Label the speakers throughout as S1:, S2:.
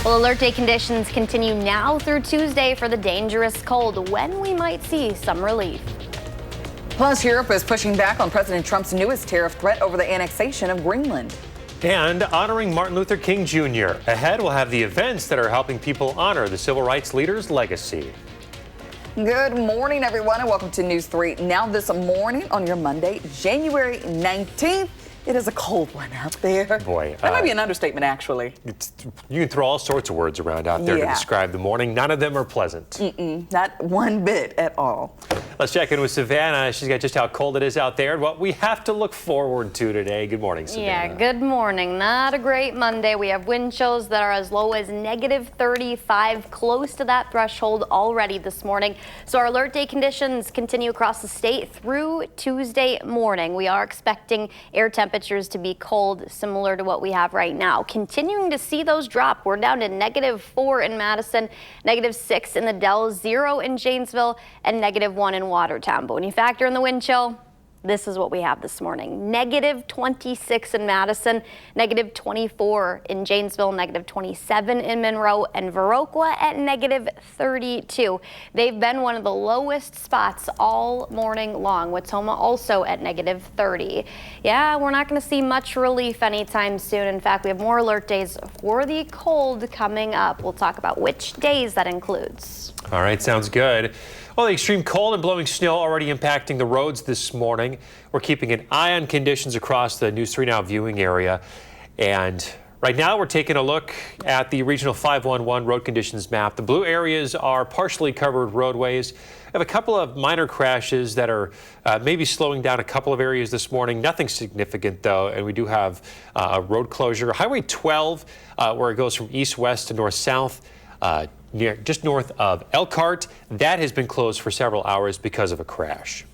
S1: Well, alert day conditions continue now through Tuesday for the dangerous cold, when we might see some relief.
S2: Plus, Europe is pushing back on President Trump's newest tariff threat over the annexation of Greenland.
S3: And honoring Martin Luther King Jr. Ahead, we'll have the events that are helping people honor the civil rights leader's legacy.
S2: Good morning, everyone, and welcome to News 3. Now this morning on your Monday, January 19th. It is a cold one out there.
S3: Boy.
S2: That might be an understatement, actually.
S3: You can throw all sorts of words around out there to describe the morning. None of them are pleasant.
S2: Not one bit at all.
S3: Let's check in with Savannah. She's got just how cold it is out there and what we have to look forward to today. Good morning, Savannah.
S1: Yeah, good morning. Not a great Monday. We have wind chills that are as low as -35, close to that threshold already this morning. So our alert day conditions continue across the state through Tuesday morning. We are expecting air temperatures to be cold, similar to what we have right now. Continuing to see those drop. We're down to -4 in Madison, -6 in the Dells, 0 in Janesville, and -1 in Watertown. But when you factor in the wind chill, this is what we have this morning. -26 in Madison, -24 in Janesville, -27 in Monroe, and Viroqua at -32. They've been one of the lowest spots all morning long. Watoma also at -30. Yeah, we're not going to see much relief anytime soon. In fact, we have more alert days for the cold coming up. We'll talk about which days that includes.
S3: All right, sounds good. Well, the extreme cold and blowing snow already impacting the roads this morning. We're keeping an eye on conditions across the News 3 Now viewing area. And right now we're taking a look at the Regional 511 road conditions map. The blue areas are partially covered roadways. We have a couple of minor crashes that are maybe slowing down a couple of areas this morning. Nothing significant, though, and we do have a road closure. Highway 12, where it goes from east-west to north-south, just north of Elkhart, that has been closed for several hours because of a crash.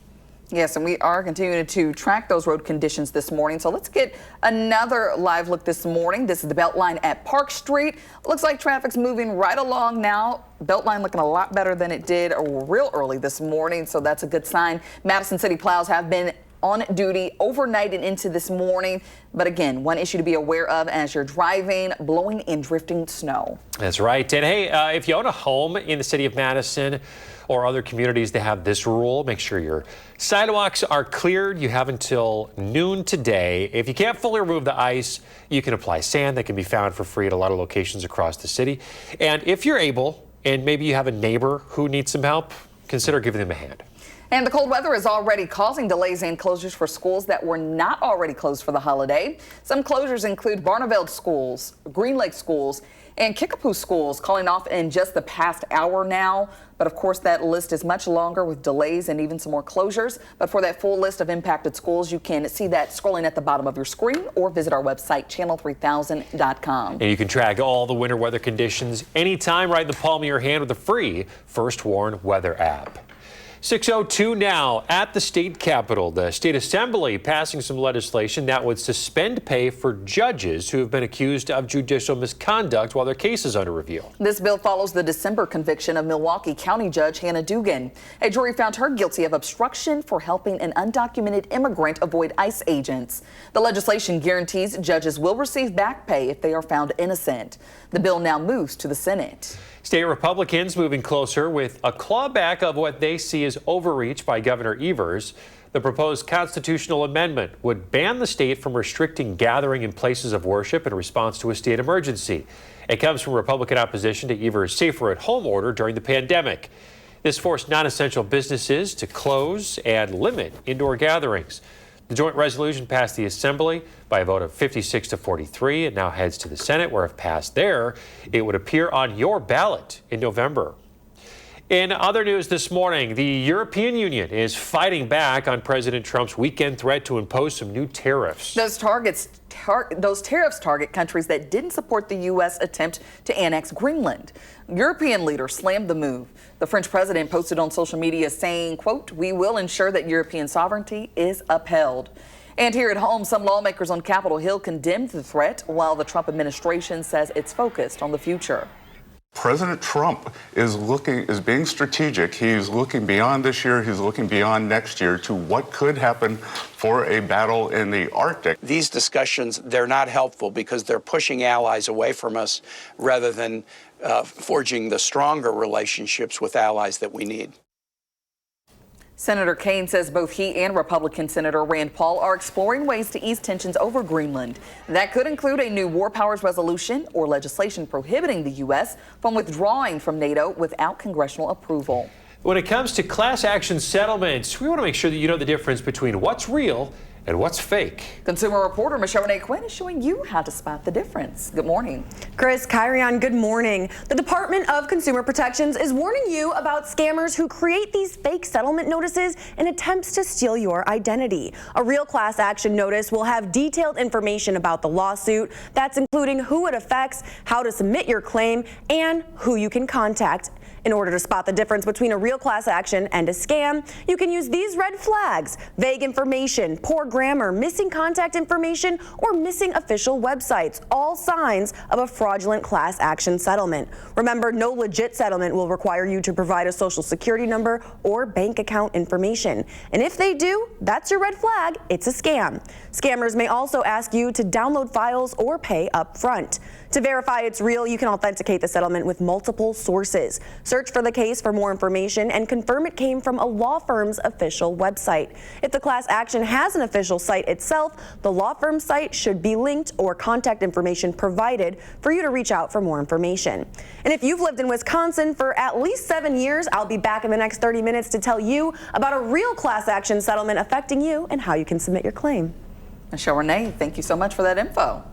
S2: Yes, and we are continuing to track those road conditions this morning. So let's get another live look this morning. This is the Beltline at Park Street. Looks like traffic's moving right along now. Beltline looking a lot better than it did real early this morning, so that's a good sign. Madison City plows have been on duty overnight and into this morning. But again, one issue to be aware of as you're driving, blowing and drifting snow.
S3: That's right. And hey, if you own a home in the city of Madison or other communities that have this rule, make sure your sidewalks are cleared. You have until noon today. If you can't fully remove the ice, you can apply sand that can be found for free at a lot of locations across the city. And if you're able, and maybe you have a neighbor who needs some help, consider giving them a hand.
S2: And the cold weather is already causing delays and closures for schools that were not already closed for the holiday. Some closures include Barneveld schools, Green Lake schools, and Kickapoo schools calling off in just the past hour now. But of course, that list is much longer with delays and even some more closures. But for that full list of impacted schools, you can see that scrolling at the bottom of your screen or visit our website, channel3000.com.
S3: And you can track all the winter weather conditions anytime right in the palm of your hand with the free First Warn weather app. 6:02 now at the state capitol. The state assembly passing some legislation that would suspend pay for judges who have been accused of judicial misconduct while their case is under review.
S2: This bill follows the December conviction of Milwaukee County Judge Hannah Dugan. A jury found her guilty of obstruction for helping an undocumented immigrant avoid ICE agents. The legislation guarantees judges will receive back pay if they are found innocent. The bill now moves to the Senate.
S3: State Republicans moving closer with a clawback of what they see as overreach by Governor Evers. The proposed constitutional amendment would ban the state from restricting gathering in places of worship in response to a state emergency. It comes from Republican opposition to Evers' safer at home order during the pandemic. This forced non-essential businesses to close and limit indoor gatherings. The joint resolution passed the Assembly by a vote of 56 to 43. It now heads to the Senate, where if passed there, it would appear on your ballot in November. In other news this morning, the European Union is fighting back on President Trump's weekend threat to impose some new tariffs.
S2: Those tariffs target countries that didn't support the U.S. attempt to annex Greenland. European leaders slammed the move. The French president posted on social media saying, quote, "We will ensure that European sovereignty is upheld." And here at home, some lawmakers on Capitol Hill condemned the threat, while the Trump administration says it's focused on the future.
S4: President Trump is being strategic. He's looking beyond this year. He's looking beyond next year to what could happen for a battle in the Arctic.
S5: These discussions, they're not helpful because they're pushing allies away from us rather than forging the stronger relationships with allies that we need.
S2: Senator Kaine says both he and Republican Senator Rand Paul are exploring ways to ease tensions over Greenland. That could include a new war powers resolution or legislation prohibiting the U.S. from withdrawing from NATO without congressional approval.
S3: When it comes to class action settlements, we want to make sure that you know the difference between what's real and what's fake.
S2: Consumer reporter Michelle Renee Quinn is showing you how to spot the difference. Good morning.
S6: Chris, Kyrian, good morning. The Department of Consumer Protections is warning you about scammers who create these fake settlement notices in attempts to steal your identity. A real class action notice will have detailed information about the lawsuit. That's including who it affects, how to submit your claim, and who you can contact. In order to spot the difference between a real class action and a scam, you can use these red flags: vague information, poor grammar, missing contact information, or missing official websites, all signs of a fraudulent class action settlement. Remember, no legit settlement will require you to provide a social security number or bank account information. And if they do, that's your red flag. It's a scam. Scammers may also ask you to download files or pay up front. To verify it's real, you can authenticate the settlement with multiple sources. Search for the case for more information and confirm it came from a law firm's official website. If the class action has an official site itself, the law firm site should be linked or contact information provided for you to reach out for more information. And if you've lived in Wisconsin for at least 7 years, I'll be back in the next 30 minutes to tell you about a real class action settlement affecting you and how you can submit your claim.
S2: Michelle Renee, thank you so much for that info.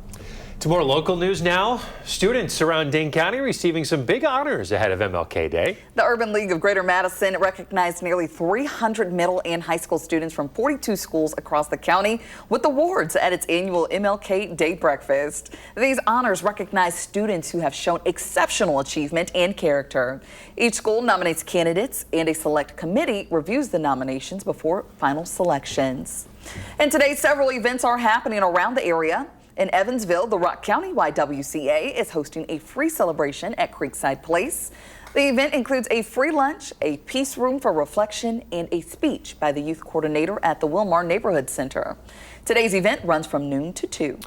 S3: To more local news now. Students around Dane County receiving some big honors ahead of MLK Day.
S2: The Urban League of Greater Madison recognized nearly 300 middle and high school students from 42 schools across the county with awards at its annual MLK Day breakfast. These honors recognize students who have shown exceptional achievement and character. Each school nominates candidates, and a select committee reviews the nominations before final selections. And today, several events are happening around the area. In Evansville, the Rock County YWCA is hosting a free celebration at Creekside Place. The event includes a free lunch, a peace room for reflection, and a speech by the youth coordinator at the Wilmar Neighborhood Center. Today's event runs from noon to 2.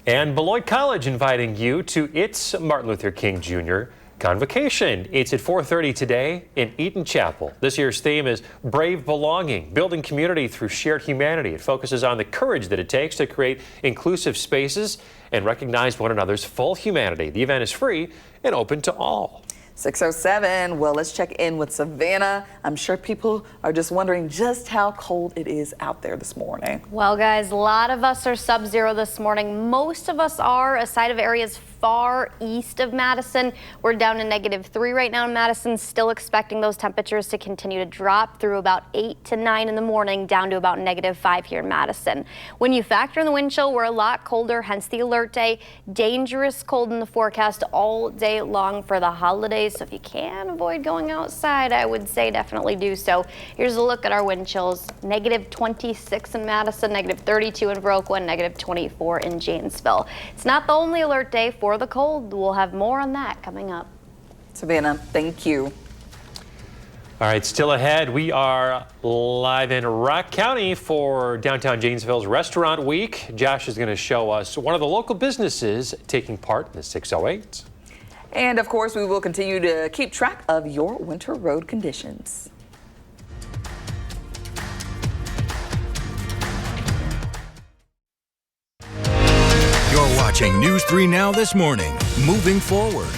S3: And Beloit College inviting you to its Martin Luther King Jr. Convocation. It's at 4:30 today in Eaton Chapel. This year's theme is Brave Belonging, building community through shared humanity. It focuses on the courage that it takes to create inclusive spaces and recognize one another's full humanity. The event is free and open to all.
S2: 6:07. Well, let's check in with Savannah. I'm sure people are just wondering just how cold it is out there this morning.
S1: Well, guys, a lot of us are sub-zero this morning. Most of us are, aside of areas far east of Madison. We're down to -3 right now in Madison, still expecting those temperatures to continue to drop through about 8 to 9 in the morning, down to about -5 here in Madison. When you factor in the wind chill, we're a lot colder, hence the alert day. Dangerous cold in the forecast all day long for the holidays. So if you can avoid going outside, I would say definitely do so. Here's a look at our wind chills. -26 in Madison, -32 in Viroqua, -24 in Janesville. It's not the only alert day for the cold. We'll have more on that coming up.
S2: Savannah, thank you.
S3: All right, still ahead, we are live in Rock County for downtown Janesville's Restaurant Week. Josh is going to show us one of the local businesses taking part in the 608.
S2: And of course, we will continue to keep track of your winter road conditions.
S7: You're watching News 3 Now this morning. Moving forward.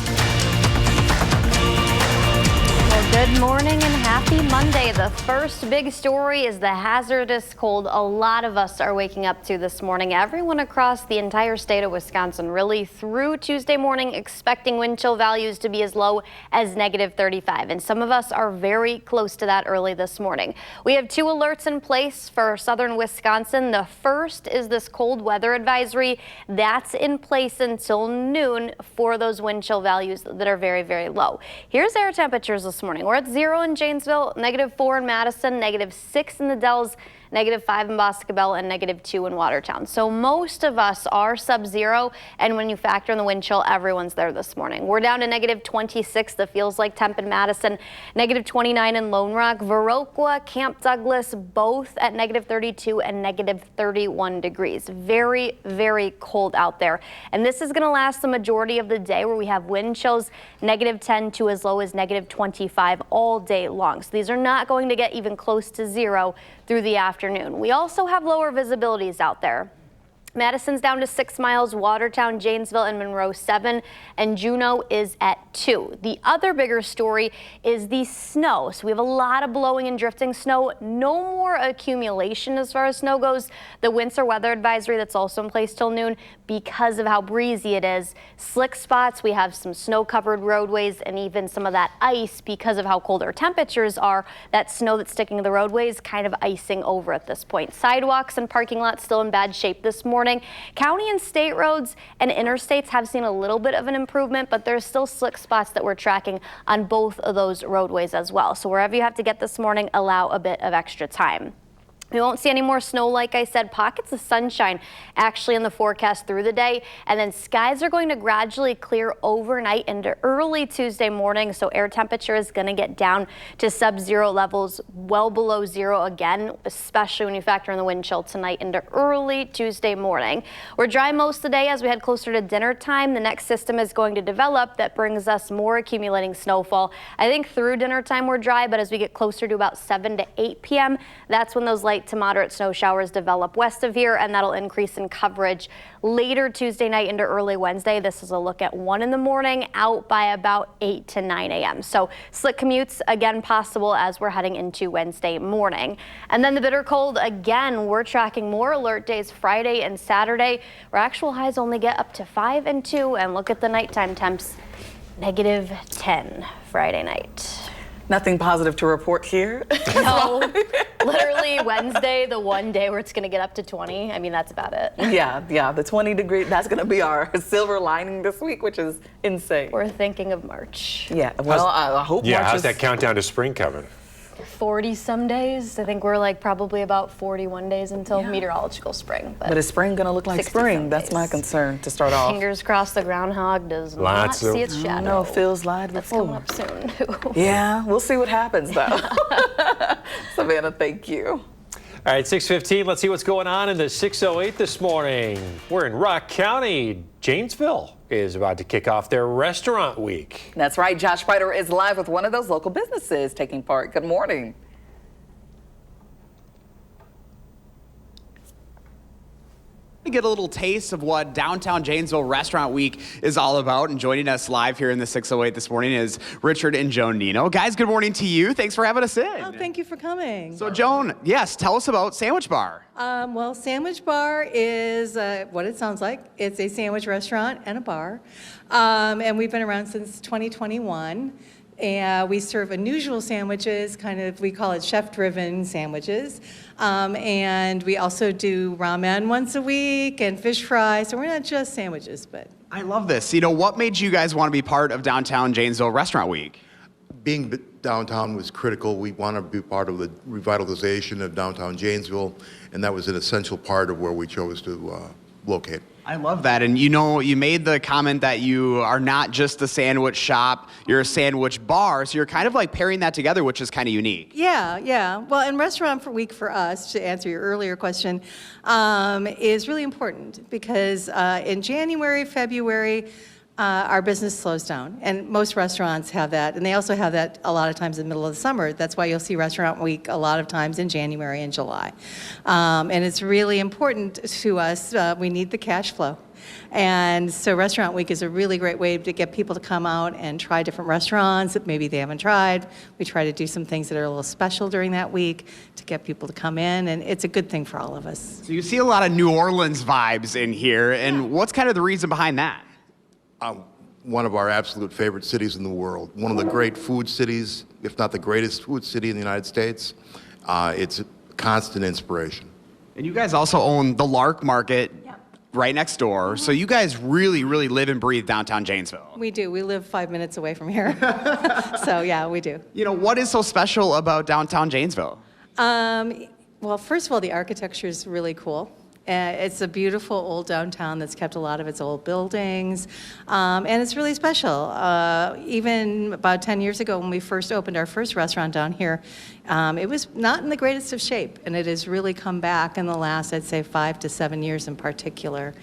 S1: Well, good morning and happy Monday. The first big story is the hazardous cold a lot of us are waking up to this morning. Everyone across the entire state of Wisconsin really through Tuesday morning expecting wind chill values to be as low as -35. And some of us are very close to that early this morning. We have 2 alerts in place for southern Wisconsin. The first is this cold weather advisory. That's in place until noon for those wind chill values that are very, very low. Here's air temperatures this morning. We're at 0 in Janesville, -4 in Madison, -6 in the Dells, -5 in Boscobel, and -2 in Watertown. So most of us are sub-zero, and when you factor in the wind chill, everyone's there this morning. We're down to -26, the feels like temp in Madison, -29 in Lone Rock, Viroqua, Camp Douglas, both at -32 and -31 degrees. Very, very cold out there. And this is going to last the majority of the day, where we have wind chills -10 to as low as -25 all day long. So these are not going to get even close to zero through the afternoon. We also have lower visibilities out there. Madison's down to 6 miles, Watertown, Janesville, and Monroe 7, and Juneau is at 2. The other bigger story is the snow. So we have a lot of blowing and drifting snow. No more accumulation as far as snow goes. The winter weather advisory that's also in place till noon because of how breezy it is. Slick spots, we have some snow-covered roadways and even some of that ice because of how cold our temperatures are. That snow that's sticking to the roadways kind of icing over at this point. Sidewalks and parking lots still in bad shape this morning. County and state roads and interstates have seen a little bit of an improvement, but there's still slick spots that we're tracking on both of those roadways as well. So wherever you have to get this morning, allow a bit of extra time. We won't see any more snow, like I said. Pockets of sunshine actually in the forecast through the day, and then skies are going to gradually clear overnight into early Tuesday morning, so air temperature is going to get down to sub-zero levels, well below zero again, especially when you factor in the wind chill tonight into early Tuesday morning. We're dry most of the day as we head closer to dinner time. The next system is going to develop that brings us more accumulating snowfall. I think through dinner time we're dry, but as we get closer to about 7 to 8 p.m., that's when those light to moderate snow showers develop west of here, and that'll increase in coverage later Tuesday night into early Wednesday. This is a look at 1 in the morning, out by about 8 to 9 a.m. So slick commutes again possible as we're heading into Wednesday morning. And then the bitter cold again, we're tracking more alert days Friday and Saturday, where actual highs only get up to 5 and 2. And look at the nighttime temps, -10 Friday night.
S2: Nothing positive to report here.
S1: No, literally Wednesday, the one day where it's going to get up to 20. I mean, that's about it.
S2: Yeah, the 20 degree, that's going to be our silver lining this week, which is insane.
S1: We're thinking of March.
S2: Yeah, well, I hope
S3: Yeah,
S2: March
S3: how's
S2: is...
S3: that countdown to spring coming?
S1: 40 some days. I think we're like probably about 41 days until meteorological spring.
S2: But is spring going to look like
S1: 60
S2: spring?
S1: some
S2: That's my
S1: days.
S2: concern to start off.
S1: Fingers crossed the groundhog does
S3: Lots
S1: not
S3: of-
S1: see its shadow.
S2: No, feels like
S1: That's
S2: before.
S1: coming up soon.
S2: Yeah, we'll see what happens though. Savannah, thank you.
S3: All right, 6:15. Let's see what's going on in the 608 this morning. We're in Rock County. Janesville is about to kick off their restaurant week.
S2: That's right. Josh Spider is live with one of those local businesses taking part. Good morning.
S8: To get a little taste of what Downtown Janesville Restaurant Week is all about, and joining us live here in the 608 this morning is Richard and Joan Nino. Guys, good morning to you. Thanks for having us in.
S9: Oh, thank you for coming.
S8: So Joan, yes, tell us about Sandwich Bar.
S9: Well, Sandwich Bar is what it sounds like. It's a sandwich restaurant and a bar. And we've been around since 2021. And we serve unusual sandwiches, we call it chef-driven sandwiches. And we also do ramen once a week and fish fry. So we're not just sandwiches, but.
S8: I love this. You know, what made you guys want to be part of Downtown Janesville Restaurant Week?
S10: Being downtown was critical. We want to be part of the revitalization of downtown Janesville, and that was an essential part of where we chose to locate.
S8: I love that. And you know, you made the comment that you are not just a sandwich shop, you're a sandwich bar. So you're kind of like pairing that together, which is kind of unique.
S9: Yeah. Well, and Restaurant Week for us, to answer your earlier question, is really important because in January, February, our business slows down, and most restaurants have that, and they also have that a lot of times in the middle of the summer. That's why you'll see Restaurant Week a lot of times in January and July. And it's really important to us. We need the cash flow. And so Restaurant Week is a really great way to get people to come out and try different restaurants that maybe they haven't tried. We try to do some things that are a little special during that week to get people to come in, and it's a good thing for all of us.
S8: So you see a lot of New Orleans vibes in here, and what's kind of the reason behind that?
S10: One of our absolute favorite cities in the world. One of the great food cities, if not the greatest food city in the United States. It's a constant inspiration.
S8: And you guys also own the Lark Market right next door. So you guys really, really live and breathe downtown Janesville.
S9: We do. We live 5 minutes away from here. So yeah, we do.
S8: You know, what is so special about downtown Janesville?
S9: Well, first of all, the architecture is really cool. It's a beautiful old downtown that's kept a lot of its old buildings, and it's really special. Even about 10 years ago when we first opened our first restaurant down here, it was not in the greatest of shape, and it has really come back in the last, I'd say, 5 to 7 years in particular,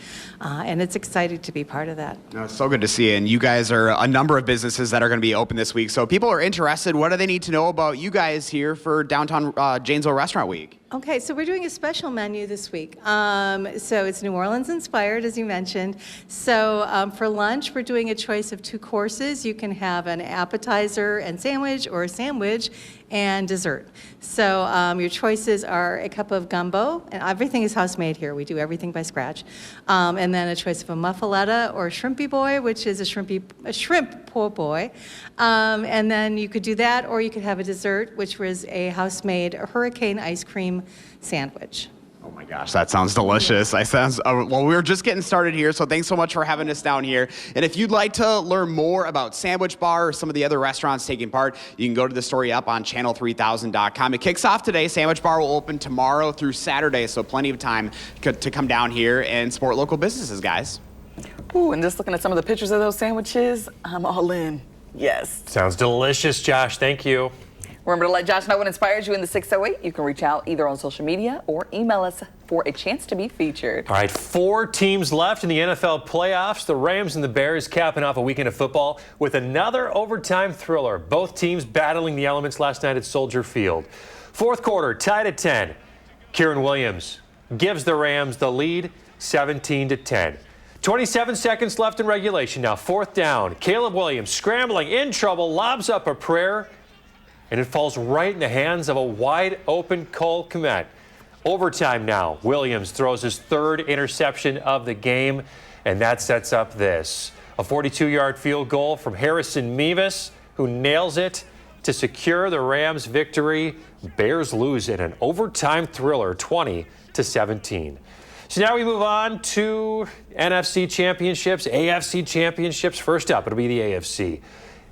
S9: and it's exciting to be part of that.
S8: No, it's so good to see you, and you guys are a number of businesses that are going to be open this week, so if people are interested, what do they need to know about you guys here for Downtown Janesville Restaurant Week?
S9: Okay, so we're doing a special menu this week. So it's New Orleans inspired, as you mentioned. So for lunch, we're doing a choice of 2 courses. You can have an appetizer and sandwich, or a sandwich and dessert. So your choices are a cup of gumbo, and everything is house made here. We do everything by scratch. And then a choice of a muffaletta or a shrimpy boy, which is a shrimp po' boy. And then you could do that, or you could have a dessert, which was a house-made hurricane ice cream sandwich.
S8: Oh my gosh, that sounds delicious. Well, we're just getting started here, so thanks so much for having us down here. And if you'd like to learn more about Sandwich Bar or some of the other restaurants taking part, you can go to the story up on channel3000.com. It kicks off today. Sandwich Bar will open tomorrow through Saturday, so plenty of time to come down here and support local businesses, guys.
S2: Ooh, and just looking at some of the pictures of those sandwiches, I'm all in. Yes.
S3: Sounds delicious, Josh. Thank you.
S2: Remember to let Josh know what inspires you in the 608. You can reach out either on social media or email us for a chance to be featured.
S3: All right, 4 teams left in the NFL playoffs. The Rams and the Bears capping off a weekend of football with another overtime thriller. Both teams battling the elements last night at Soldier Field. Fourth quarter, tied at 10. Kieran Williams gives the Rams the lead, 17-10. 27 seconds left in regulation. Now 4th down. Caleb Williams scrambling, in trouble, lobs up a prayer, and it falls right in the hands of a wide-open Cole Kmet. Overtime now. Williams throws his 3rd interception of the game, and that sets up this. A 42-yard field goal from Harrison Mevis, who nails it to secure the Rams' victory. Bears lose in an overtime thriller, 20-17. So now we move on to NFC championships, AFC championships. First up, it'll be the AFC.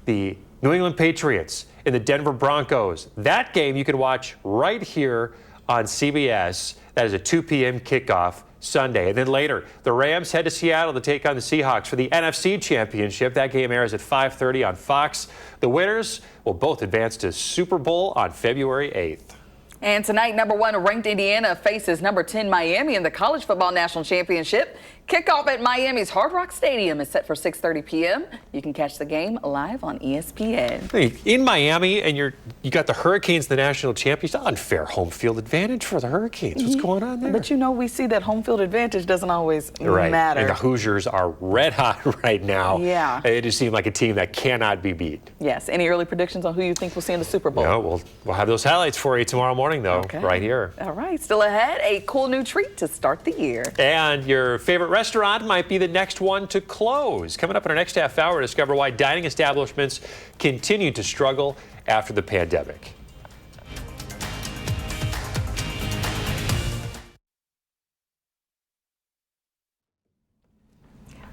S3: The New England Patriots and the Denver Broncos. That game you can watch right here on CBS. That is a 2 p.m. kickoff Sunday. And then later, the Rams head to Seattle to take on the Seahawks for the NFC Championship. That game airs at 5:30 on Fox. The winners will both advance to Super Bowl on February 8th.
S2: And tonight, number 1 ranked Indiana faces number 10 Miami in the College Football National Championship. Kickoff at Miami's Hard Rock Stadium is set for 6:30 p.m. You can catch the game live on ESPN.
S3: Hey, in Miami, and you got the Hurricanes, the national champions. Unfair home field advantage for the Hurricanes. What's going on there?
S2: But you know, we see that home field advantage doesn't always matter.
S3: And the Hoosiers are red hot right now.
S2: Yeah.
S3: They just seem like a team that cannot be beat.
S2: Yes. Any early predictions on who you think we'll see in the Super Bowl?
S3: No, we'll have those highlights for you tomorrow morning, though, right here.
S2: All right. Still ahead, a cool new treat to start the year.
S3: And your favorite restaurant might be the next one to close. Coming up in our next half hour, discover why dining establishments continue to struggle after the pandemic.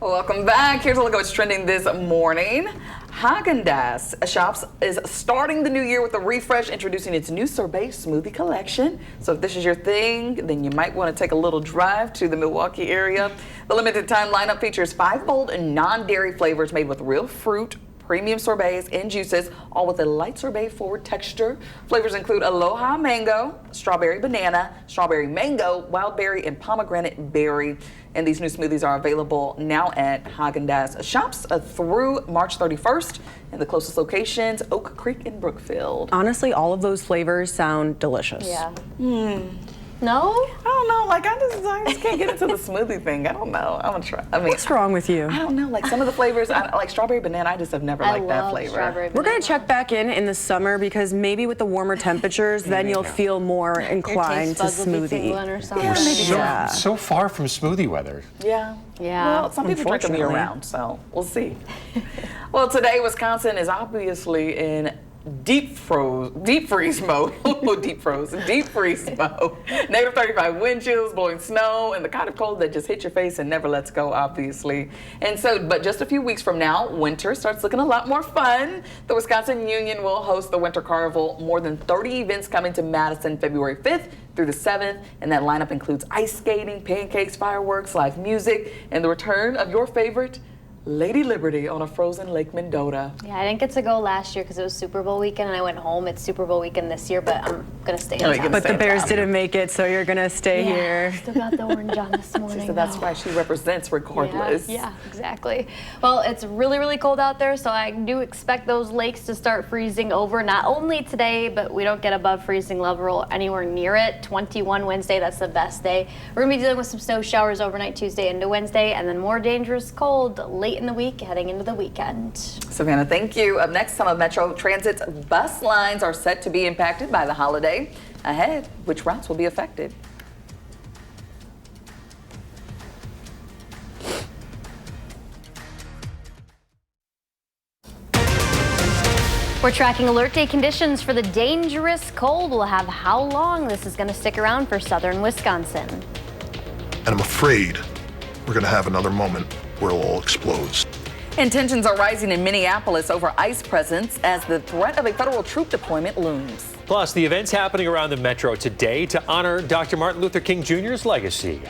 S2: Welcome back. Here's a look at what's trending this morning. Haagen-Dazs Shops is starting the new year with a refresh, introducing its new sorbet smoothie collection. So if this is your thing, then you might want to take a little drive to the Milwaukee area. The limited time lineup features 5 bold and non-dairy flavors made with real fruit, premium sorbets and juices, all with a light sorbet forward texture. Flavors include Aloha Mango, Strawberry Banana, Strawberry Mango, Wild Berry, and Pomegranate Berry. And these new smoothies are available now at Haagen-Dazs Shops through March 31st. And the closest locations, Oak Creek and Brookfield.
S6: Honestly, all of those flavors sound delicious.
S1: Yeah. No?
S2: I don't know. Like, I just can't get into the smoothie thing. I don't know. I'm gonna try. I mean,
S6: What's wrong with you?
S2: I don't know. Like some of the flavors, like strawberry banana, I just have never liked that flavor.
S6: We're gonna check back in the summer because maybe with the warmer temperatures, then you'll feel more inclined to smoothie.
S3: Yeah, so far from smoothie weather.
S2: Yeah.
S1: Yeah.
S2: Well, some people drink them year round, so we'll see. Well, today Wisconsin is obviously in deep freeze mode. Deep freeze mode. Negative 35 wind chills, blowing snow, and the kind of cold that just hits your face and never lets go, obviously. And so, but just a few weeks from now, winter starts looking a lot more fun. The Wisconsin Union will host the Winter Carnival. More than 30 events coming to Madison February 5th through the 7th, and that lineup includes ice skating, pancakes, fireworks, live music, and the return of your favorite Lady Liberty on a frozen Lake Mendota.
S1: Yeah, I didn't get to go last year because it was Super Bowl weekend and I went home. It's Super Bowl weekend this year, but I'm going to stay in town.
S6: But the Bears didn't make it, so you're going to stay here.
S1: Still got the orange on this morning.
S2: So that's why she represents regardless.
S1: Yeah, exactly. Well, it's really, really cold out there, so I do expect those lakes to start freezing over, not only today, but we don't get above freezing level anywhere near it. 21 Wednesday, that's the best day. We're going to be dealing with some snow showers overnight Tuesday into Wednesday, and then more dangerous cold late in the week heading into the weekend.
S2: Savannah, thank you. Up next, some of Metro Transit's bus lines are set to be impacted by the holiday. Ahead, which routes will be affected?
S1: We're tracking alert day conditions for the dangerous cold. We'll have how long this is going to stick around for southern Wisconsin.
S11: And I'm afraid we're going to have another moment where it all explodes.
S2: And tensions are rising in Minneapolis over ICE presence as the threat of a federal troop deployment looms.
S3: Plus, the events happening around the metro today to honor Dr. Martin Luther King Jr.'s legacy.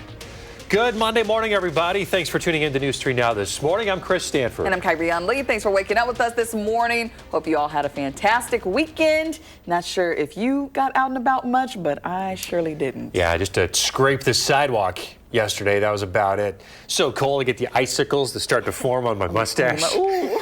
S3: Good Monday morning, everybody. Thanks for tuning in to News 3 Now this morning. I'm Chris Stanford.
S2: And I'm Kyrian Lee. Thanks for waking up with us this morning. Hope you all had a fantastic weekend. Not sure if you got out and about much, but I surely didn't.
S3: Yeah, just to scrape the sidewalk yesterday. That was about it. So cold to get the icicles to start to form on my mustache.
S2: Ooh.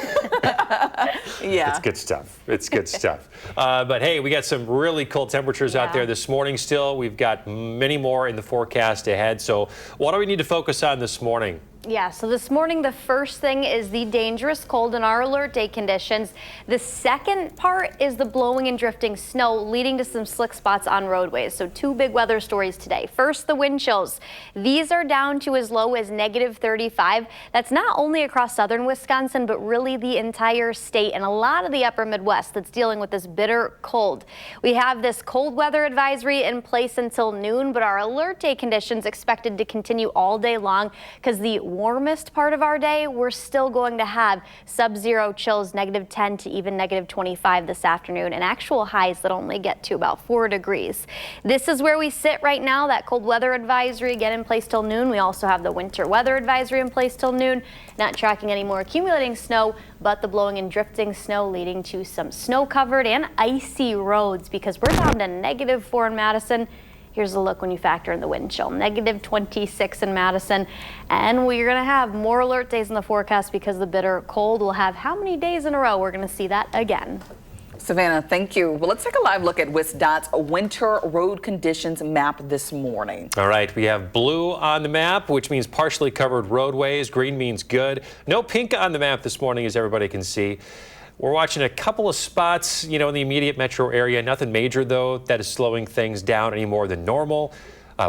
S2: Yeah.
S3: It's good stuff. It's good stuff. But hey, we got some really cold temperatures out there this morning still. We've got many more in the forecast ahead. So what do we need to focus on this morning?
S1: Yeah, so this morning the first thing is the dangerous cold and our alert day conditions. The second part is the blowing and drifting snow leading to some slick spots on roadways. So two big weather stories today. First, the wind chills. These are down to as low as -35. That's not only across southern Wisconsin, but really the entire state and a lot of the upper Midwest that's dealing with this bitter cold. We have this cold weather advisory in place until noon, but our alert day conditions expected to continue all day long because the warmest part of our day, we're still going to have sub-zero chills, -10 to even -25 this afternoon, and actual highs that only get to about 4 degrees. This is where we sit right now. That cold weather advisory again in place till noon. We also have the winter weather advisory in place till noon. Not tracking any more accumulating snow, but the blowing and drifting snow leading to some snow-covered and icy roads because we're down to -4 in Madison. Here's a look when you factor in the wind chill, -26 in Madison. And we're going to have more alert days in the forecast because the bitter cold will have how many days in a row? We're going to see that again.
S2: Savannah, thank you. Well, let's take a live look at WISC-Dot's winter road conditions map this morning.
S3: All right, we have blue on the map, which means partially covered roadways. Green means good. No pink on the map this morning, as everybody can see. We're watching a couple of spots, in the immediate metro area. Nothing major, though, that is slowing things down any more than normal.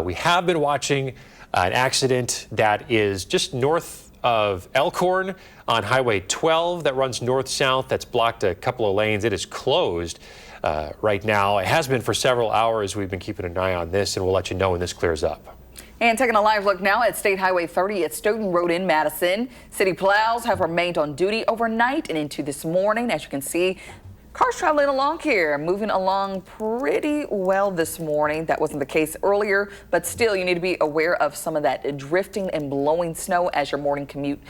S3: We have been watching an accident that is just north of Elkhorn on Highway 12 that runs north-south. That's blocked a couple of lanes. It is closed right now. It has been for several hours. We've been keeping an eye on this, and we'll let you know when this clears up.
S2: And taking a live look now at State Highway 30 at Stoughton Road in Madison. City plows have remained on duty overnight and into this morning. As you can see, cars traveling along here, moving along pretty well this morning. That wasn't the case earlier, but still you need to be aware of some of that drifting and blowing snow as your morning commute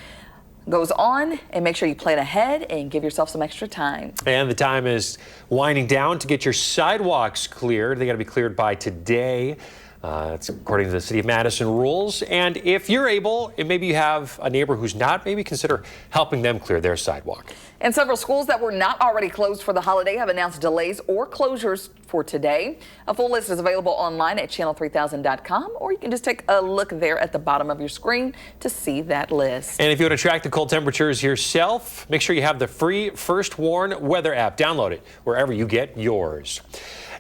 S2: goes on, and make sure you plan ahead and give yourself some extra time.
S3: And the time is winding down to get your sidewalks cleared. They got to be cleared by today. That's according to the City of Madison rules. And if you're able, and maybe you have a neighbor who's not, maybe consider helping them clear their sidewalk.
S2: And several schools that were not already closed for the holiday have announced delays or closures for today. A full list is available online at channel3000.com, or you can just take a look there at the bottom of your screen to see that list.
S3: And if you want to track the cold temperatures yourself, make sure you have the free First Warn weather app. Download it wherever you get yours.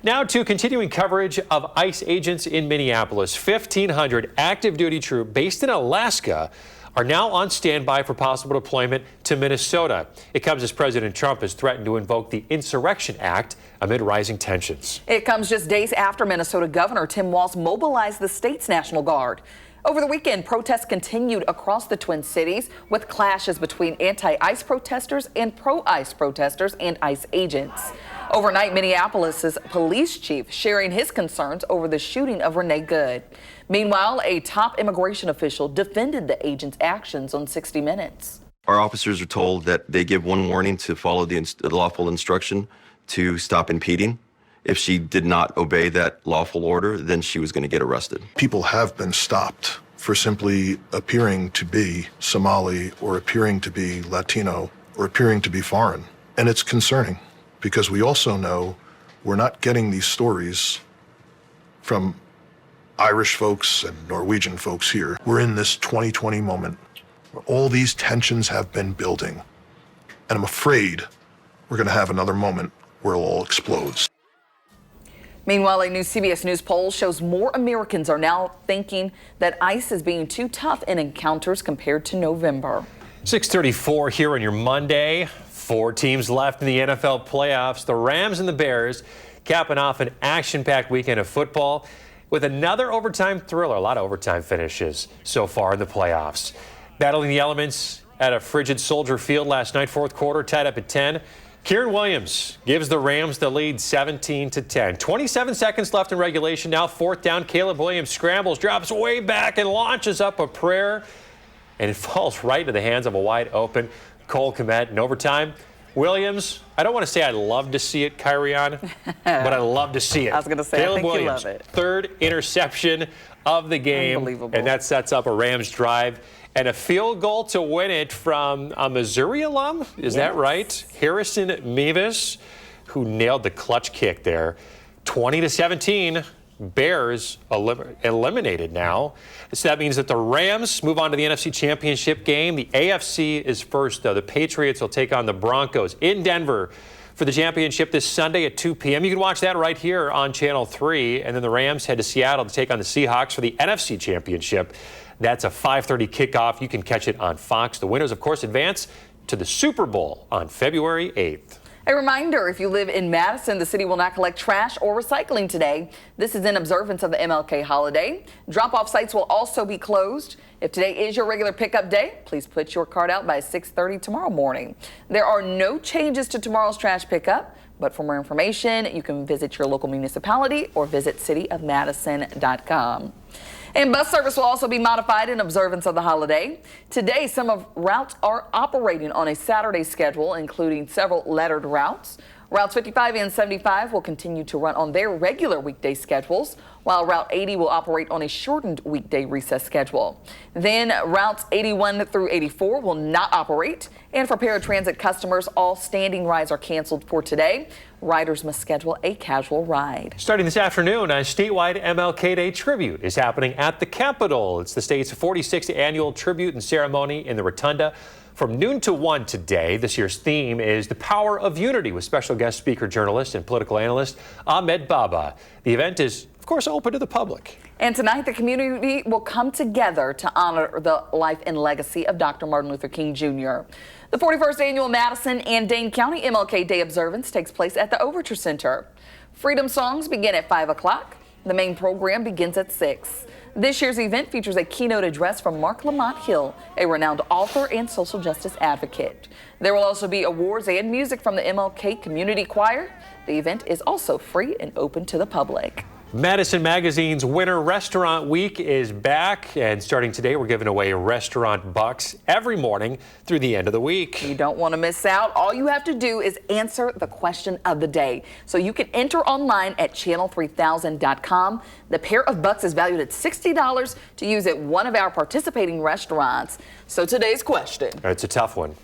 S3: Now to continuing coverage of ICE agents in Minneapolis. 1,500 active duty troops based in Alaska are now on standby for possible deployment to Minnesota. It comes as President Trump has threatened to invoke the Insurrection Act amid rising tensions.
S2: It comes just days after Minnesota Governor Tim Walz mobilized the state's National Guard. Over the weekend, protests continued across the Twin Cities with clashes between anti-ICE protesters and pro-ICE protesters and ICE agents. Overnight, Minneapolis' police chief sharing his concerns over the shooting of Renee Good. Meanwhile, a top immigration official defended the agent's actions on 60 Minutes.
S12: Our officers are told that they give one warning to follow the lawful instruction to stop impeding. If she did not obey that lawful order, then she was going to get arrested.
S11: People have been stopped for simply appearing to be Somali or appearing to be Latino or appearing to be foreign. And it's concerning because we also know we're not getting these stories from Irish folks and Norwegian folks here. We're in this 2020 moment where all these tensions have been building. And I'm afraid we're going to have another moment where it all explodes.
S2: Meanwhile, a new CBS News poll shows more Americans are now thinking that ICE is being too tough in encounters compared to November.
S3: 6:34 here on your Monday. 4 teams left in the NFL playoffs. The Rams and the Bears capping off an action-packed weekend of football with another overtime thriller. A lot of overtime finishes so far in the playoffs. Battling the elements at a frigid Soldier Field last night, fourth quarter, tied up at 10. Kieran Williams gives the Rams the lead 17-10. 27 seconds left in regulation. Now fourth down. Caleb Williams scrambles, drops way back, and launches up a prayer. And it falls right into the hands of a wide open Cole Kmet in overtime. Williams, I don't want to say I love to see it, Kyrian, but I love to see it.
S2: I was going to say,
S3: Caleb
S2: I think
S3: Williams,
S2: you love it.
S3: Third interception of the game.
S2: Unbelievable.
S3: And that sets up a Rams drive. And a field goal to win it from a Missouri alum, is that right? Harrison Mevis, who nailed the clutch kick there. 20-17, Bears eliminated now. So that means that the Rams move on to the NFC Championship game. The AFC is first, though. The Patriots will take on the Broncos in Denver for the championship this Sunday at 2 p.m. You can watch that right here on Channel 3. And then the Rams head to Seattle to take on the Seahawks for the NFC Championship. That's a 5:30 kickoff. You can catch it on Fox. The winners, of course, advance to the Super Bowl on February 8th.
S2: A reminder, if you live in Madison, the city will not collect trash or recycling today. This is in observance of the MLK holiday. Drop-off sites will also be closed. If today is your regular pickup day, please put your cart out by 6:30 tomorrow morning. There are no changes to tomorrow's trash pickup, but for more information, you can visit your local municipality or visit cityofmadison.com. And bus service will also be modified in observance of the holiday. Today, some of routes are operating on a Saturday schedule, including several lettered routes. Routes 55 and 75 will continue to run on their regular weekday schedules, while Route 80 will operate on a shortened weekday recess schedule. Then routes 81 through 84 will not operate. And for paratransit customers, all standing rides are canceled for today. Riders must schedule a casual ride.
S3: Starting this afternoon, a statewide MLK Day tribute is happening at the Capitol. It's the state's 46th annual tribute and ceremony in the Rotunda. From noon to 1 today, this year's theme is the power of unity with special guest speaker, journalist, and political analyst Ahmed Baba. The event is, of course, open to the public.
S2: And tonight, the community will come together to honor the life and legacy of Dr. Martin Luther King Jr. The 41st annual Madison and Dane County MLK Day observance takes place at the Overture Center. Freedom songs begin at 5 o'clock. The main program begins at 6. This year's event features a keynote address from Mark Lamont Hill, a renowned author and social justice advocate. There will also be awards and music from the MLK Community Choir. The event is also free and open to the public.
S3: Madison Magazine's Winter Restaurant Week is back, and starting today, we're giving away restaurant bucks every morning through the end of the week.
S2: You don't want to miss out. All you have to do is answer the question of the day. So you can enter online at channel3000.com. The pair of bucks is valued at $60 to use at one of our participating restaurants. So today's question.
S3: It's a tough one.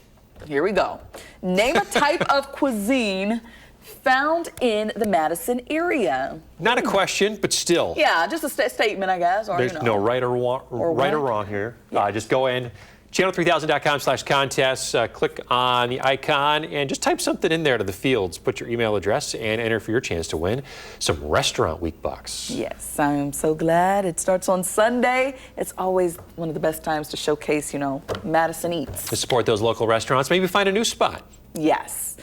S2: Here we go. Name a type of cuisine found in the Madison area.
S3: Not a question, but still.
S2: Yeah, just a statement, I guess. Or,
S3: There's no right or wrong here.
S2: Yeah.
S3: Just go in, channel3000.com/contests, click on the icon, and just type something in there to the fields. Put your email address and enter for your chance to win some Restaurant Week bucks.
S2: Yes, I'm so glad. It starts on Sunday. It's always one of the best times to showcase, Madison Eats.
S3: To support those local restaurants, maybe find a new spot.
S2: Yes.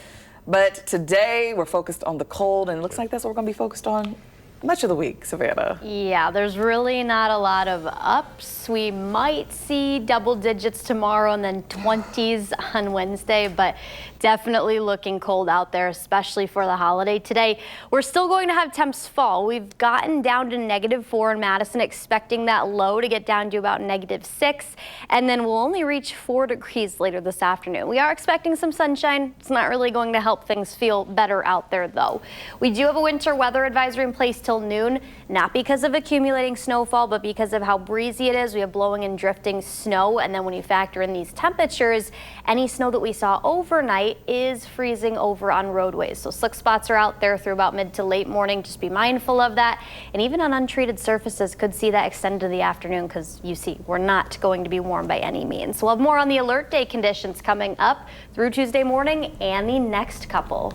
S2: But today we're focused on the cold, and it looks like that's what we're going to be focused on much of the week, Savannah.
S1: Yeah, there's really not a lot of ups. We might see double digits tomorrow and then 20s on Wednesday, but definitely looking cold out there, especially for the holiday today. We're still going to have temps fall. We've gotten down to -4 in Madison, expecting that low to get down to about -6, and then we'll only reach 4 degrees later this afternoon. We are expecting some sunshine. It's not really going to help things feel better out there, though. We do have a winter weather advisory in place till noon, not because of accumulating snowfall, but because of how breezy it is. We have blowing and drifting snow, and then when you factor in these temperatures, any snow that we saw overnight is freezing over on roadways. So slick spots are out there through about mid to late morning. Just be mindful of that. And even on untreated surfaces, could see that extend to the afternoon, because you see, we're not going to be warm by any means. So we'll have more on the alert day conditions coming up through Tuesday morning and the next couple.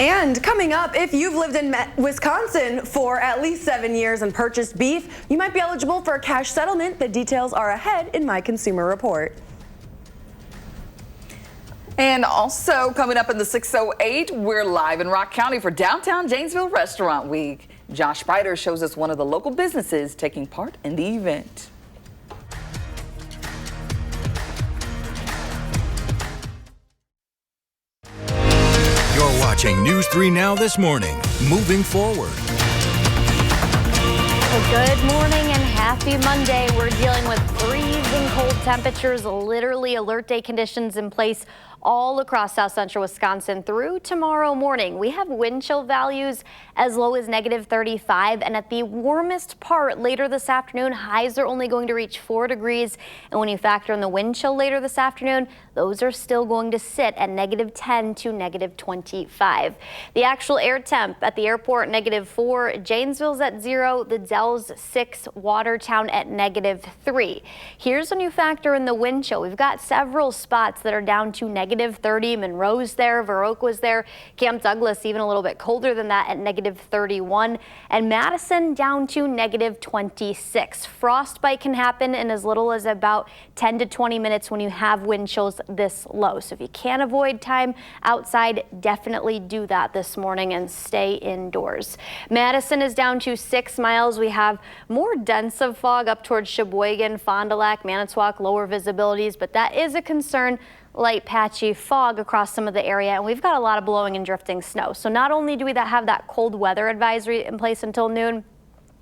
S6: And coming up, if you've lived in Wisconsin for at least 7 years and purchased beef, you might be eligible for a cash settlement. The details are ahead in my Consumer Report.
S2: And also coming up in the 608, we're live in Rock County for Downtown Janesville Restaurant Week. Josh Spider shows us one of the local businesses taking part in the event.
S7: You're watching News 3 Now this morning. Moving forward.
S1: Well, good morning and happy Monday. We're dealing with freezing cold temperatures, literally alert day conditions in place all across south central Wisconsin through tomorrow morning. We have wind chill values as low as -35, and at the warmest part later this afternoon, highs are only going to reach 4 degrees. And when you factor in the wind chill later this afternoon, those are still going to sit at -10 to -25. The actual air temp at the airport, -4, Janesville's at 0, the Dells 6, Watertown at -3. Here's when you factor in the wind chill. We've got several spots that are down to -30. Monroe's there, Viroqua's there, Camp Douglas even a little bit colder than that at -31, and Madison down to -26. Frostbite can happen in as little as about 10 to 20 minutes when you have wind chills this low. So if you can avoid time outside, definitely do that this morning and stay indoors. Madison is down to 6 miles. We have more dense of fog up towards Sheboygan, Fond du Lac, Manitowoc, lower visibilities, but that is a concern. Light patchy fog across some of the area, and we've got a lot of blowing and drifting snow. So not only do we have that cold weather advisory in place until noon,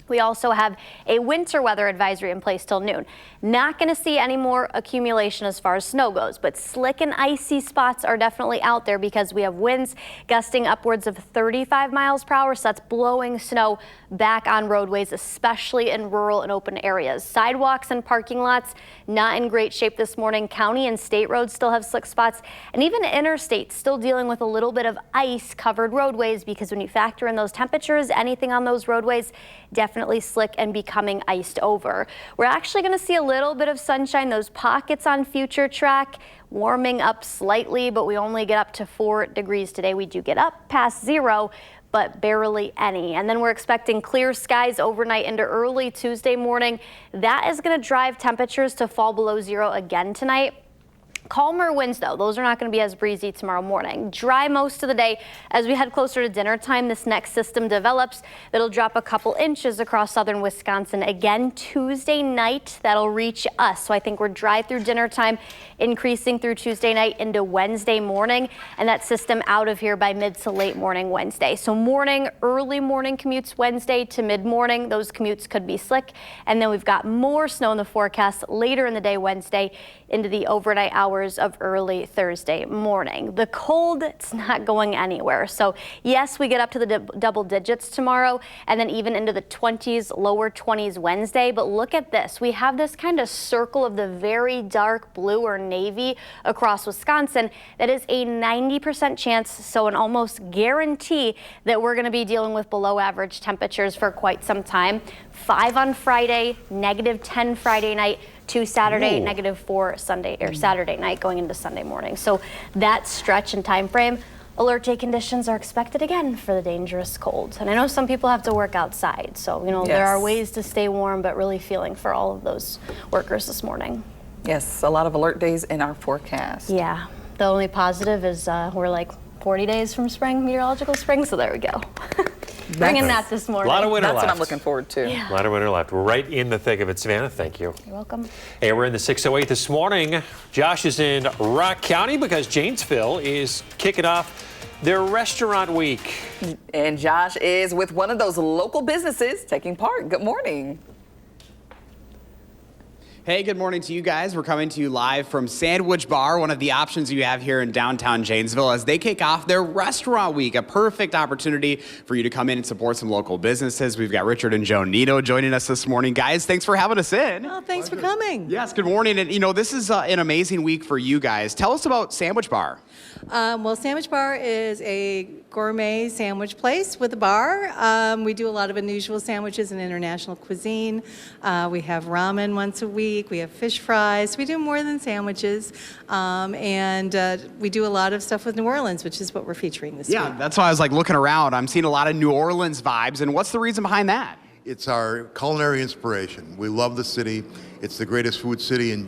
S1: we also have a winter weather advisory in place till noon. Not going to see any more accumulation as far as snow goes, but slick and icy spots are definitely out there because we have winds gusting upwards of 35 miles per hour. So that's blowing snow back on roadways, especially in rural and open areas. Sidewalks and parking lots not in great shape this morning. County and state roads still have slick spots, and even interstates still dealing with a little bit of ice covered roadways, because when you factor in those temperatures, anything on those roadways definitely slick and becoming iced over. We're actually going to see a little bit of sunshine. Those pockets on future track warming up slightly, but we only get up to 4 degrees today. We do get up past 0, but barely any. And then we're expecting clear skies overnight into early Tuesday morning. That is going to drive temperatures to fall below 0 again tonight. Calmer winds, though. Those are not going to be as breezy tomorrow morning. Dry most of the day. As we head closer to dinner time, this next system develops. It'll drop a couple inches across southern Wisconsin. Again, Tuesday night, that'll reach us. So I think we're dry through dinner time, increasing through Tuesday night into Wednesday morning, and that system out of here by mid to late morning Wednesday. So morning, early morning commutes Wednesday to mid-morning. Those commutes could be slick. And then we've got more snow in the forecast later in the day Wednesday into the overnight hours of early Thursday morning. The cold, it's not going anywhere. So yes, we get up to the double digits tomorrow, and then even into the 20s, lower 20s Wednesday. But look at this. We have this kind of circle of the very dark blue or navy across Wisconsin. That is a 90% chance, so an almost guarantee that we're going to be dealing with below average temperatures for quite some time. 5 on Friday, -10 Friday night, to Saturday, -4 Sunday or Saturday night going into Sunday morning. So that stretch and time frame, alert day conditions are expected again for the dangerous cold. And I know some people have to work outside, so there are ways to stay warm, but really feeling for all of those workers this morning.
S2: Yes, a lot of alert days in our forecast.
S1: Yeah, the only positive is we're like 40 days from spring, meteorological spring, so there we go. Bringing that this
S3: A
S1: morning.
S3: lot of winter
S2: That's
S3: left.
S2: what I'm looking forward to.
S1: Yeah.
S3: A lot of winter left. We're right in the thick of it, Savannah. Thank you.
S1: You're welcome.
S3: Hey, we're in the 608 this morning. Josh is in Rock County because Janesville is kicking off their restaurant week.
S2: And Josh is with one of those local businesses taking part. Good morning.
S8: Hey, good morning to you guys. We're coming to you live from Sandwich Bar, one of the options you have here in downtown Janesville as they kick off their restaurant week, a perfect opportunity for you to come in and support some local businesses. We've got Richard and Joe Nito joining us this morning. Guys, thanks for having us in.
S9: Oh, thanks for coming.
S8: Yes, good morning. And this is an amazing week for you guys. Tell us about Sandwich Bar.
S9: Well, Sandwich Bar is a gourmet sandwich place with a bar. We do a lot of unusual sandwiches and international cuisine. We have ramen once a week. We have fish fries. We do more than sandwiches. And we do a lot of stuff with New Orleans, which is what we're featuring this week.
S8: Yeah, that's why I was looking around. I'm seeing a lot of New Orleans vibes. And what's the reason behind that?
S10: It's our culinary inspiration. We love the city. It's the greatest food city in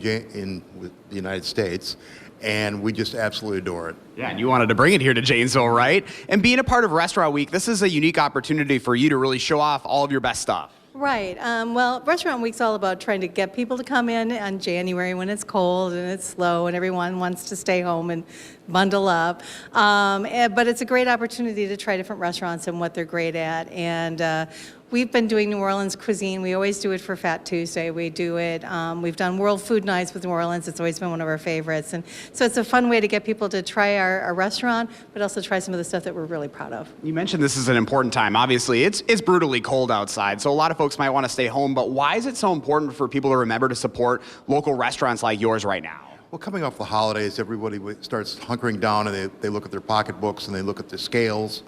S10: the United States, and we just absolutely adore it.
S8: Yeah, and you wanted to bring it here to Janesville, right? And being a part of Restaurant Week, this is a unique opportunity for you to really show off all of your best stuff.
S9: Right. Well, Restaurant Week's all about trying to get people to come in on January when it's cold and it's slow and everyone wants to stay home and bundle up. But it's a great opportunity to try different restaurants and what they're great at. And we've been doing New Orleans cuisine. We always do it for Fat Tuesday. We do it. We've done World Food Nights with New Orleans. It's always been one of our favorites. And so it's a fun way to get people to try our restaurant, but also try some of the stuff that we're really proud of.
S8: You mentioned this is an important time. Obviously, it's brutally cold outside, so a lot of folks might want to stay home. But why is it so important for people to remember to support local restaurants like yours right now?
S10: Well, coming off the holidays, everybody starts hunkering down and they look at their pocketbooks and they look at the scales.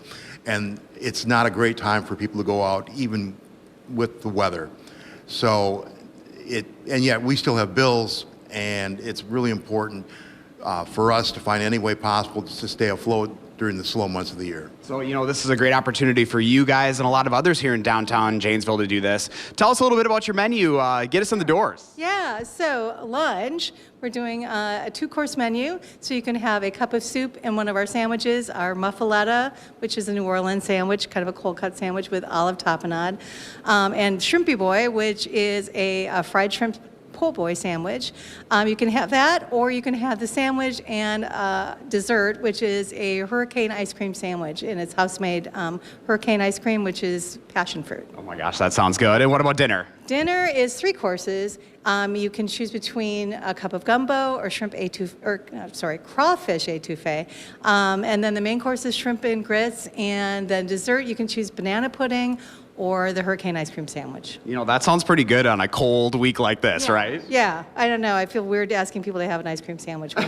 S10: And it's not a great time for people to go out, even with the weather. So, and yet we still have bills, and it's really important for us to find any way possible to stay afloat during the slow months of the year.
S8: So, this is a great opportunity for you guys and a lot of others here in downtown Janesville to do this. Tell us a little bit about your menu. Get us in the doors.
S9: Yeah, so lunch, we're doing a 2-course menu. So you can have a cup of soup and one of our sandwiches, our muffaletta, which is a New Orleans sandwich, kind of a cold cut sandwich with olive tapenade, and Shrimpy Boy, which is a fried shrimp po' boy sandwich. You can have that, or you can have the sandwich and dessert, which is a hurricane ice cream sandwich, and it's house-made hurricane ice cream, which is passion fruit.
S8: Oh my gosh, that sounds good. And what about dinner?
S9: Dinner is 3 courses. You can choose between a cup of gumbo or crawfish etouffee. And then the main course is shrimp and grits, and then dessert you can choose banana pudding or the hurricane ice cream sandwich.
S8: That sounds pretty good on a cold week like this, right?
S9: Yeah, I don't know. I feel weird asking people to have an ice cream sandwich, but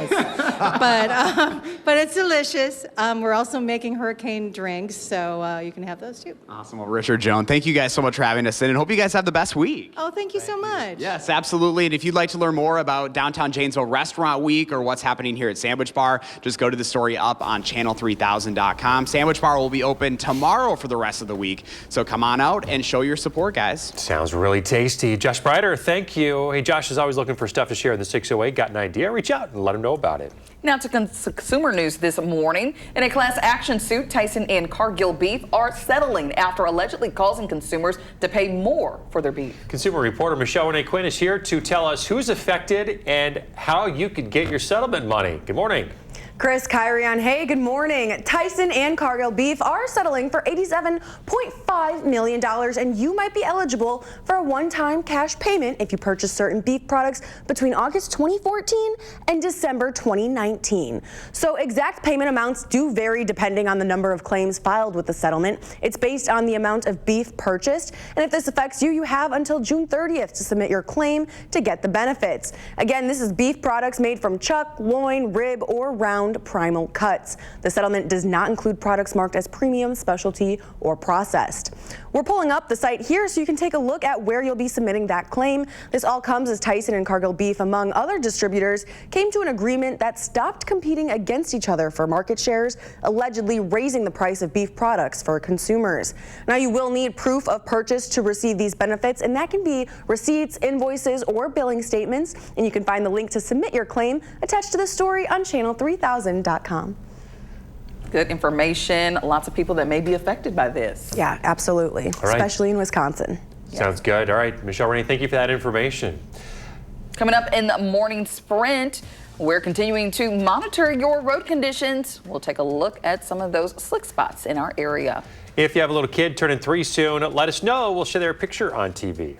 S9: it's delicious. We're also making hurricane drinks, so you can have those too.
S8: Awesome. Well, Richard, Joan, thank you guys so much for having us in, and hope you guys have the best week.
S9: Oh, thank you so much.
S8: Yes, absolutely. And if you'd like to learn more about Downtown Janesville Restaurant Week or what's happening here at Sandwich Bar, just go to the story up on channel3000.com. Sandwich Bar will be open tomorrow for the rest of the week, so come on out and show your support, guys.
S3: Sounds really tasty. Josh Breider, thank you. Hey, Josh is always looking for stuff to share in the 608. Got an idea? Reach out and let him know about it.
S2: Now to consumer news this morning. In a class action suit, Tyson and Cargill Beef are settling after allegedly causing consumers to pay more for their beef.
S3: Consumer reporter Michelle Renee Quinn is here to tell us who's affected and how you could get your settlement money. Good morning.
S6: Chris, Kyrian, hey, good morning. Tyson and Cargill Beef are settling for $87.5 million, and you might be eligible for a one-time cash payment if you purchase certain beef products between August 2014 and December 2019. So exact payment amounts do vary depending on the number of claims filed with the settlement. It's based on the amount of beef purchased, and if this affects you, you have until June 30th to submit your claim to get the benefits. Again, this is beef products made from chuck, loin, rib, or round primal cuts. The settlement does not include products marked as premium, specialty, or processed. We're pulling up the site here so you can take a look at where you'll be submitting that claim. This all comes as Tyson and Cargill Beef, among other distributors, came to an agreement that stopped competing against each other for market shares, allegedly raising the price of beef products for consumers. Now, you will need proof of purchase to receive these benefits, and that can be receipts, invoices, or billing statements. And you can find the link to submit your claim attached to the story on channel3000.com.
S2: Good information. Lots of people that may be affected by this.
S6: Yeah, absolutely,
S3: right.
S6: especially in Wisconsin.
S3: Sounds good. All right, Michelle Rainey, thank you for that information.
S2: Coming up in the morning sprint, we're continuing to monitor your road conditions. We'll take a look at some of those slick spots in our area.
S3: If you have a little kid turning 3 soon, let us know. We'll share their picture on TV.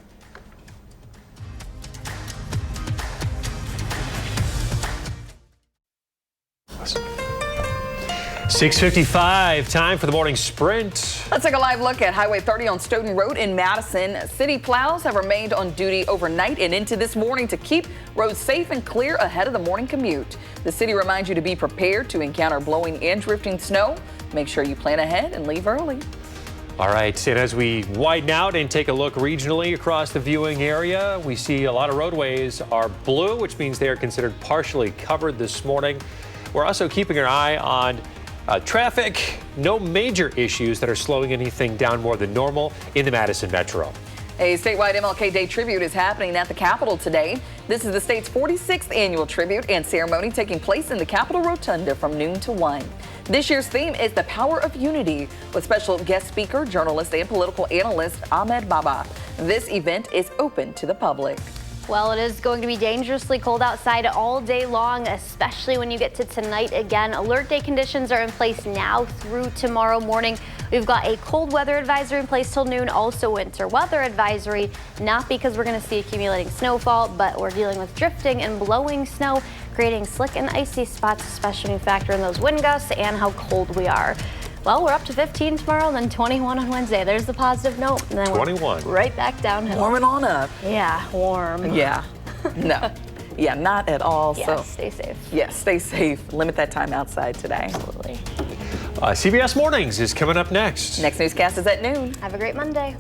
S3: 6:55, time for the morning sprint.
S2: Let's take a live look at Highway 30 on Stoughton Road in Madison. City plows have remained on duty overnight and into this morning to keep roads safe and clear ahead of the morning commute. The city reminds you to be prepared to encounter blowing and drifting snow. Make sure you plan ahead and leave early.
S3: All right, and as we widen out and take a look regionally across the viewing area, we see a lot of roadways are blue, which means they are considered partially covered this morning. We're also keeping an eye on traffic. No major issues that are slowing anything down more than normal in the Madison Metro.
S2: A statewide MLK Day tribute is happening at the Capitol today. This is the state's 46th annual tribute and ceremony taking place in the Capitol Rotunda from noon to 1. This year's theme is the power of unity with special guest speaker, journalist, and political analyst Ahmed Baba. This event is open to the public.
S1: Well, it is going to be dangerously cold outside all day long, especially when you get to tonight again. Alert day conditions are in place now through tomorrow morning. We've got a cold weather advisory in place till noon, also winter weather advisory, not because we're going to see accumulating snowfall, but we're dealing with drifting and blowing snow, creating slick and icy spots, especially when you factor in those wind gusts and how cold we are. Well, we're up to 15 tomorrow and then 21 on Wednesday. There's the positive note. And then
S3: 21.
S1: We're right back downhill.
S2: Warming on up.
S1: Yeah, warm.
S2: Yeah. No. Yeah, not at all.
S1: Yeah,
S2: So
S1: stay safe.
S2: yeah, stay safe. Limit that time outside today.
S1: Absolutely.
S3: CBS Mornings is coming up next.
S2: Next newscast is at noon.
S1: Have a great Monday.